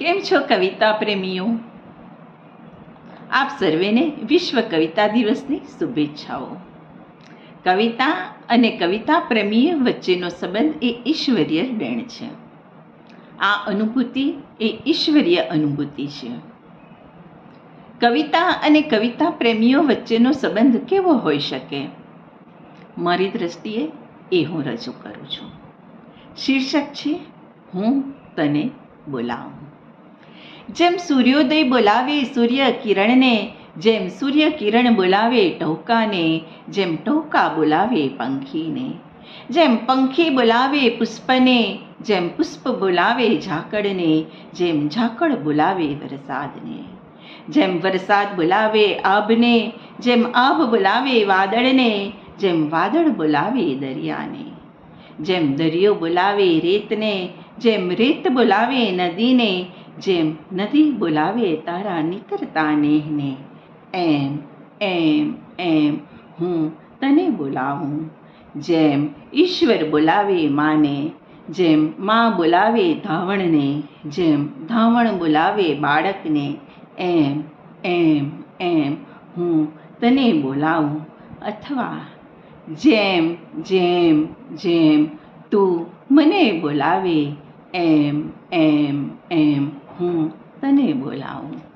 કેમ છો કવિતા પ્રેમીઓ? આપ સર્વેને વિશ્વ કવિતા દિવસની શુભેચ્છાઓ. કવિતા અને કવિતા પ્રેમીઓ વચ્ચેનો સંબંધ એ ઈશ્વરીય દેણ છે. આ અનુભૂતિ એ ઈશ્વરીય અનુભૂતિ છે. કવિતા અને કવિતા પ્રેમીઓ વચ્ચેનો સંબંધ કેવો હોઈ શકે? મારી દ્રષ્ટિએ એ હું રજૂ કરું છું. શીર્ષક છે હું તને બોલાવું. જેમ સૂર્યોદય બોલાવે સૂર્ય કિરણને, જેમ સૂર્ય કિરણ બોલાવે ટહુકાને, જેમ ટહુકા બોલાવે પંખીને, જેમ પંખી બોલાવે પુષ્પને, જેમ પુષ્પ બોલાવે ઝાકળને, જેમ ઝાકળ બોલાવે વરસાદને, જેમ વરસાદ બોલાવે આભને, જેમ આભ બોલાવે વાદળને, જેમ વાદળ બોલાવે દરિયાને, જેમ દરિયો બોલાવે રેતને, જેમ રેત બોલાવે નદીને, જેમ નદી બોલાવે તારા નીતરતા નેહને, એમ એમ એમ હું તને બોલાવું. જેમ ઈશ્વર બોલાવે માને, જેમ મા બોલાવે ધાવણને, જેમ ધાવણ બોલાવે બાળકને, એમ એમ એમ હું તને બોલાવું. અથવા જેમ જેમ જેમ તું મને બોલાવે, એમ એમ એમ હું તને બોલાવું.